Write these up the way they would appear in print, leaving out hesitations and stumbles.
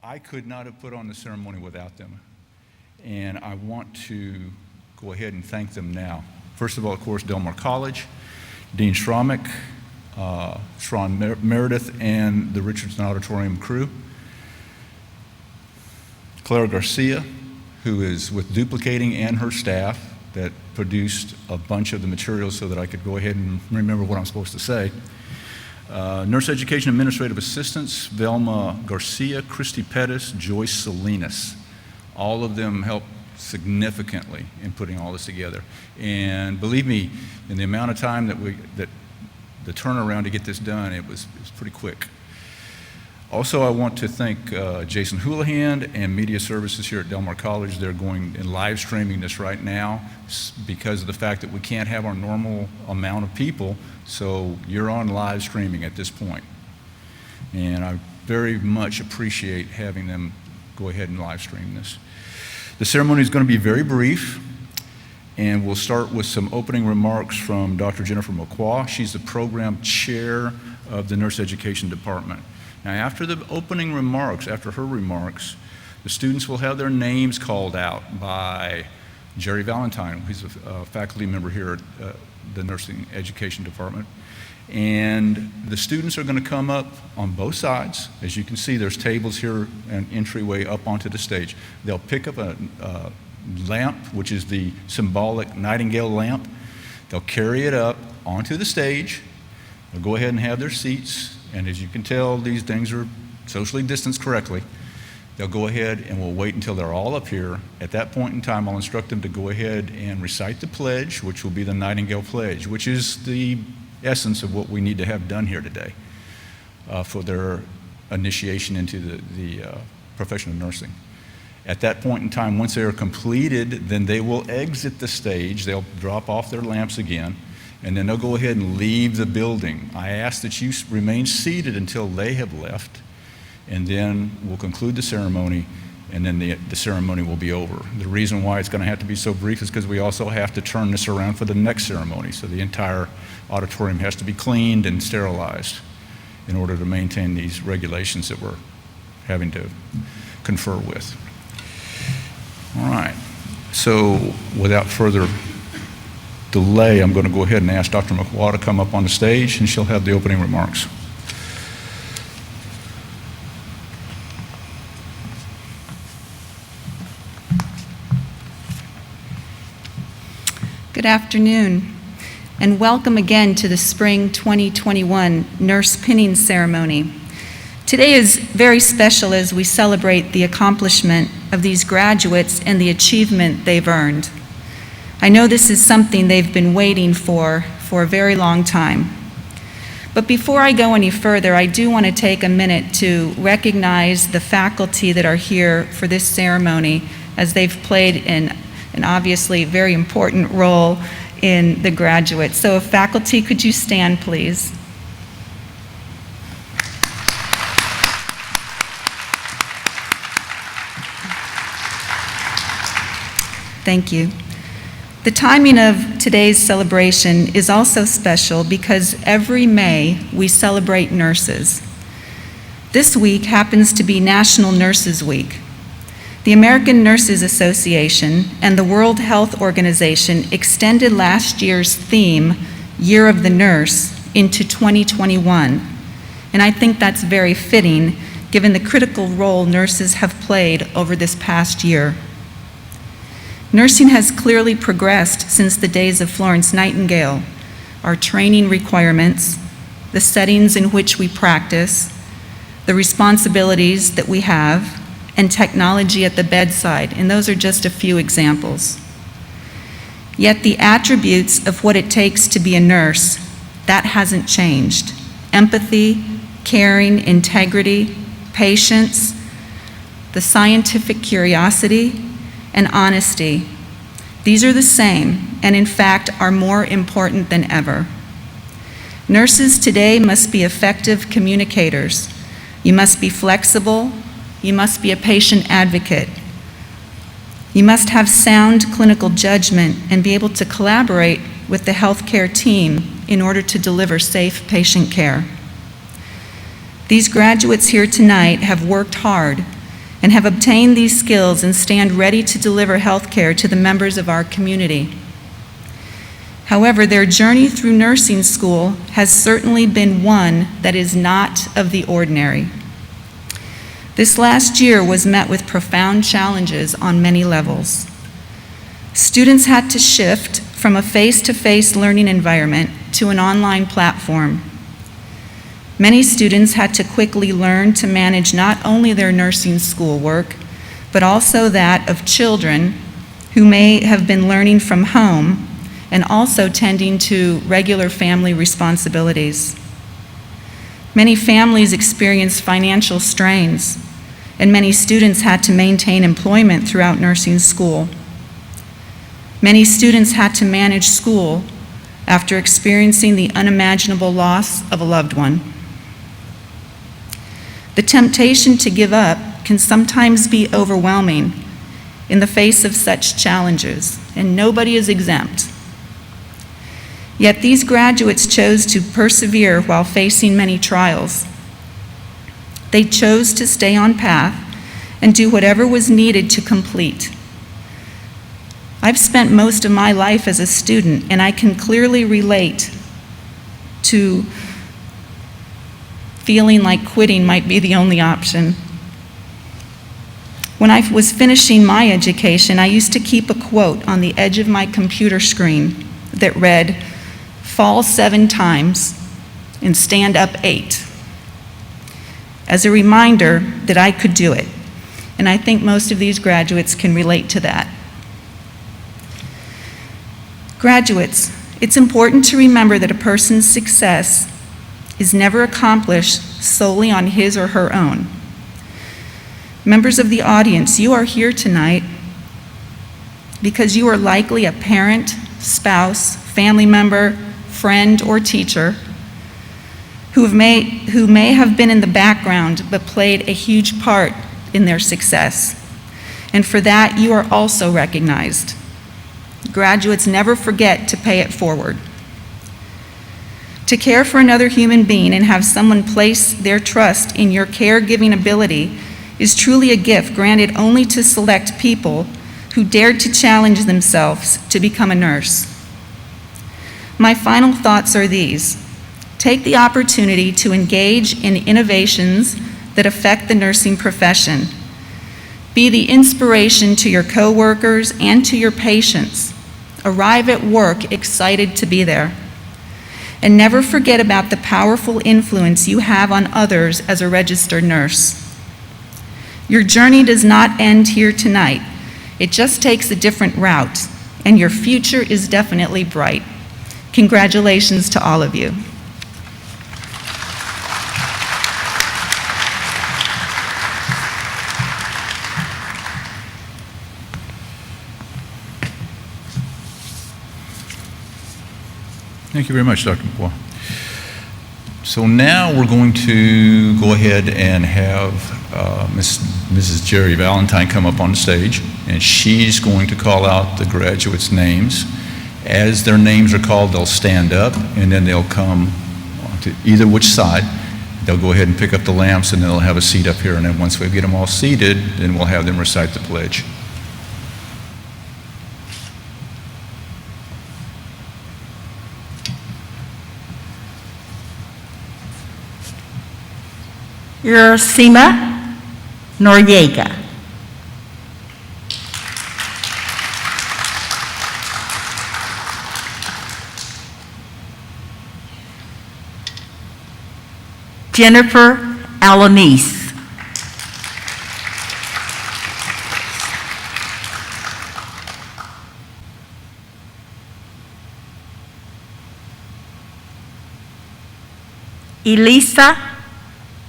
I could not have put on the ceremony without them, and I want to go ahead and thank them now. First of all, of course, Del Mar College, Dean Schromick, Sharon Meredith, and the Richardson Auditorium crew. Clara Garcia, who is with Duplicating, and her staff that produced a bunch of the materials so that I could go ahead and remember what I'm supposed to say. Nurse Education Administrative Assistants, Velma Garcia, Christy Pettis, Joyce Salinas. All of them helped significantly in putting all this together. And believe me, in the amount of time that the turnaround to get this done, it was pretty quick. Also, I want to thank Jason Houlihan and Media Services here at Del Mar College. They're going and live streaming this right now because of the fact that we can't have our normal amount of people, so you're on live streaming at this point. And I very much appreciate having them go ahead and live stream this. The ceremony is going to be very brief, and we'll start with some opening remarks from Dr. Jennifer McQuaw. She's the program chair of the Nurse Education Department. Now, after the opening remarks, after her remarks, the students will have their names called out by Jerry Valentine, who's a faculty member here at the Nursing Education Department. And the students are going to come up on both sides. As you can see, there's tables here and entryway up onto the stage. They'll pick up a lamp, which is the symbolic Nightingale lamp. They'll carry it up onto the stage. They'll go ahead and have their seats. And as you can tell, these things are socially distanced correctly. They'll go ahead and we'll wait until they're all up here. At that point in time, I'll instruct them to go ahead and recite the pledge, which will be the Nightingale Pledge, which is the essence of what we need to have done here today for their initiation into the profession of nursing. At that point in time, once they are completed, then they will exit the stage. They'll drop off their lamps again, and then they'll go ahead and leave the building. I ask that you remain seated until they have left, and then we'll conclude the ceremony, and then the ceremony will be over. The reason why it's going to have to be so brief is because we also have to turn this around for the next ceremony, so the entire auditorium has to be cleaned and sterilized in order to maintain these regulations that we're having to confer with. All right, so without further delay, I'm going to go ahead and ask Dr. McQuaw to come up on the stage, and she'll have the opening remarks. Good afternoon, and welcome again to the Spring 2021 Nurse Pinning Ceremony. Today is very special as we celebrate the accomplishment of these graduates and the achievement they've earned. I know this is something they've been waiting for a very long time. But before I go any further, I do want to take a minute to recognize the faculty that are here for this ceremony, as they've played an obviously very important role in the graduates. So if faculty, could you stand, please? Thank you. The timing of today's celebration is also special because every May we celebrate nurses. This week happens to be National Nurses Week. The American Nurses Association and the World Health Organization extended last year's theme, Year of the Nurse, into 2021. And I think that's very fitting given the critical role nurses have played over this past year. Nursing has clearly progressed since the days of Florence Nightingale. Our training requirements, the settings in which we practice, the responsibilities that we have, and technology at the bedside, and those are just a few examples. Yet the attributes of what it takes to be a nurse, that hasn't changed. Empathy, caring, integrity, patience, the scientific curiosity, and honesty. These are the same, and in fact are more important than ever. Nurses today must be effective communicators. You must be flexible. You must be a patient advocate. You must have sound clinical judgment and be able to collaborate with the healthcare team in order to deliver safe patient care. These graduates here tonight have worked hard and have obtained these skills and stand ready to deliver health care to the members of our community. However, their journey through nursing school has certainly been one that is not of the ordinary. This last year was met with profound challenges on many levels. Students had to shift from a face-to-face learning environment to an online platform. Many students had to quickly learn to manage not only their nursing schoolwork, but also that of children who may have been learning from home and also tending to regular family responsibilities. Many families experienced financial strains, and many students had to maintain employment throughout nursing school. Many students had to manage school after experiencing the unimaginable loss of a loved one. The temptation to give up can sometimes be overwhelming in the face of such challenges, and nobody is exempt. Yet these graduates chose to persevere while facing many trials. They chose to stay on path and do whatever was needed to complete. I've spent most of my life as a student, and I can clearly relate to feeling like quitting might be the only option. When I was finishing my education, I used to keep a quote on the edge of my computer screen that read, "Fall 7 times and stand up 8," as a reminder that I could do it. And I think most of these graduates can relate to that. Graduates, it's important to remember that a person's success is never accomplished solely on his or her own. Members of the audience, you are here tonight because you are likely a parent, spouse, family member, friend, or teacher who may have been in the background but played a huge part in their success. And for that, you are also recognized. Graduates, never forget to pay it forward. To care for another human being and have someone place their trust in your caregiving ability is truly a gift granted only to select people who dared to challenge themselves to become a nurse. My final thoughts are these. Take the opportunity to engage in innovations that affect the nursing profession. Be the inspiration to your coworkers and to your patients. Arrive at work excited to be there. And never forget about the powerful influence you have on others as a registered nurse. Your journey does not end here tonight. It just takes a different route, and your future is definitely bright. Congratulations to all of you. Thank you very much, Dr. McCoy. So now we're going to go ahead and have Mrs. Jerry Valentine come up on the stage, and she's going to call out the graduates' names. As their names are called, they'll stand up, and then they'll come to either which side. They'll go ahead and pick up the lamps, and then they'll have a seat up here, and then once we get them all seated, then we'll have them recite the pledge. Ursima Noriega. Jennifer Alanis. Elisa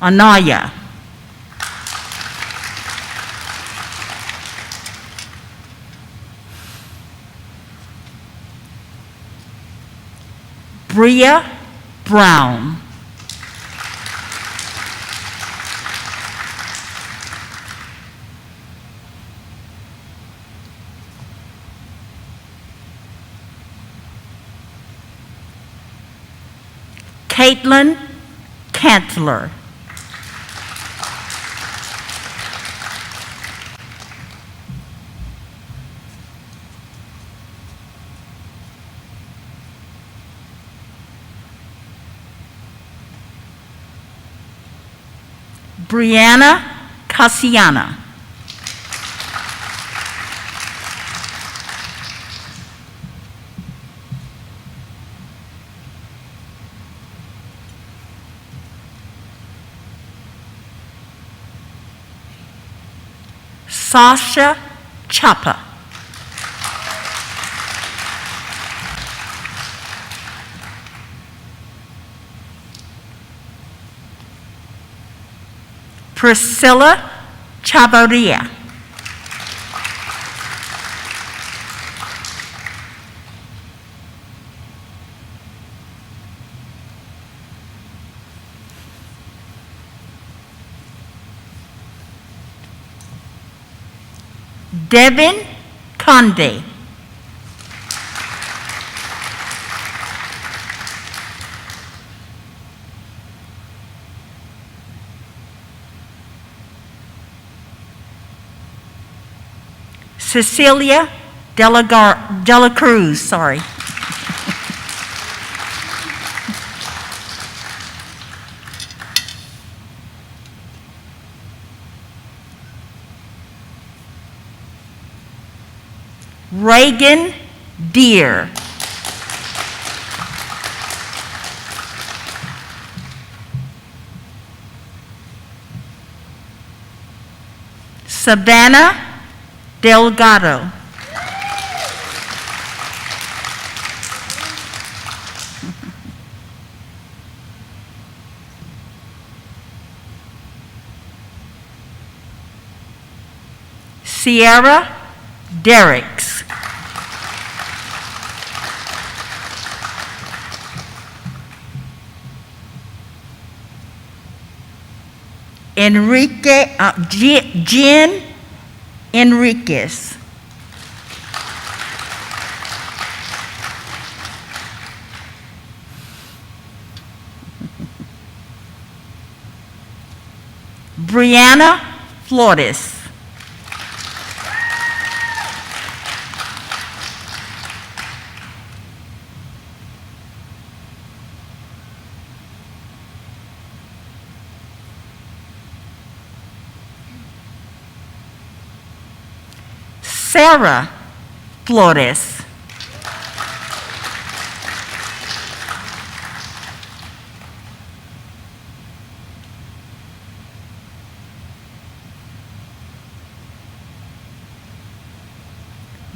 Anaya. Bria Brown. Caitlin Cantler. Brianna Cassiana. Sasha Chapa. Priscilla Chavarria. Devin Conde. Cecilia Dela Cruz, sorry. Reagan Deere. Savannah Delgado. Sierra Derricks. Jen Enriquez. Brianna Flores. Sarah Flores.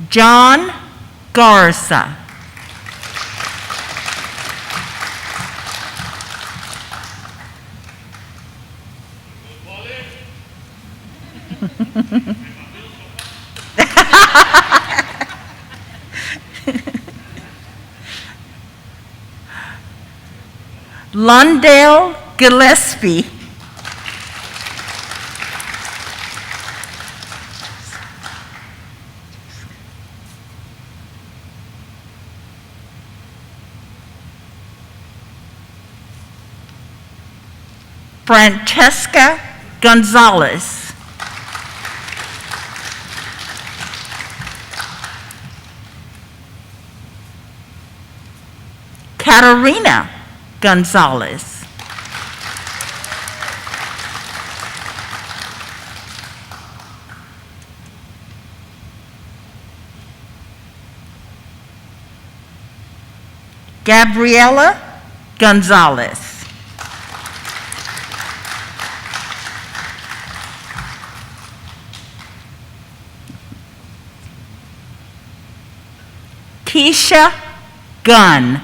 John Garza. Lundale Gillespie. Francesca Gonzalez. Katarina Gonzalez. Gabriela Gonzalez. Keisha Gunn.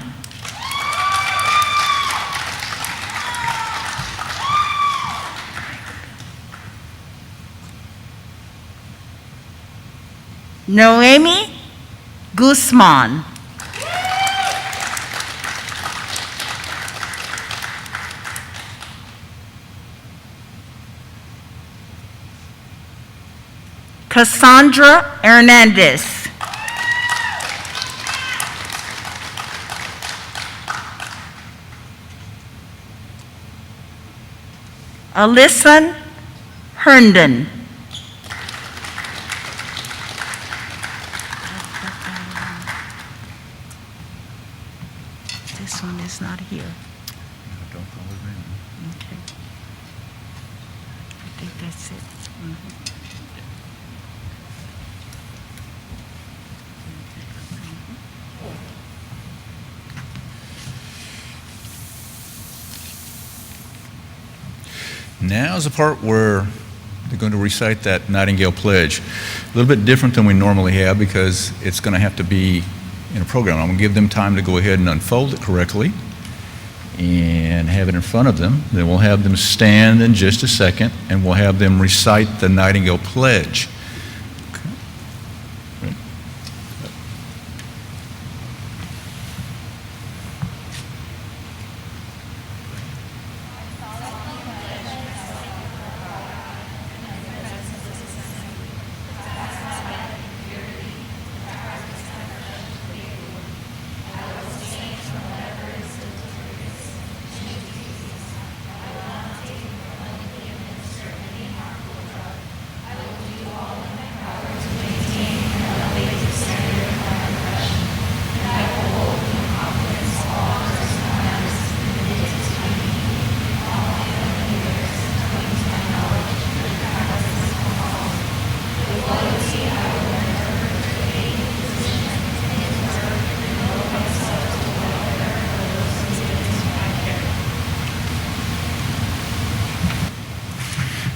Noemi Guzman. Cassandra Hernandez. Alyssa Herndon. This one is not here. Don't call his name. Okay. think that's it. Now's the part where they're going to recite that Nightingale Pledge. A little bit different than we normally have because it's going to have to be in a program. I'm going to give them time to go ahead and unfold it correctly and have it in front of them. Then we'll have them stand in just a second and we'll have them recite the Nightingale Pledge. Okay.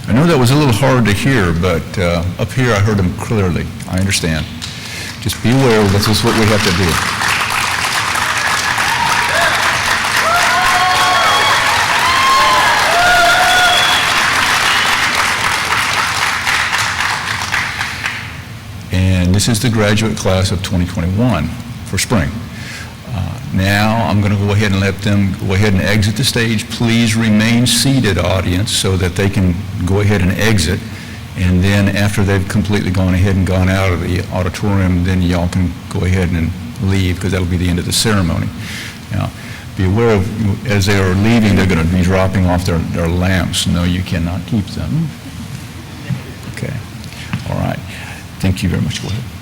I know that was a little hard to hear, but up here I heard them clearly. I understand. Just be aware this is what we have to do. And this is the graduate class of 2021 for spring. Now I'm going to go ahead and let them go ahead and exit the stage. Please remain seated, audience, so that they can go ahead and exit. And then after they've completely gone ahead and gone out of the auditorium, then y'all can go ahead and leave because that'll be the end of the ceremony. Now, be aware of, as they are leaving, they're going to be dropping off their lamps. No, you cannot keep them. Okay. All right. Thank you very much. Go ahead.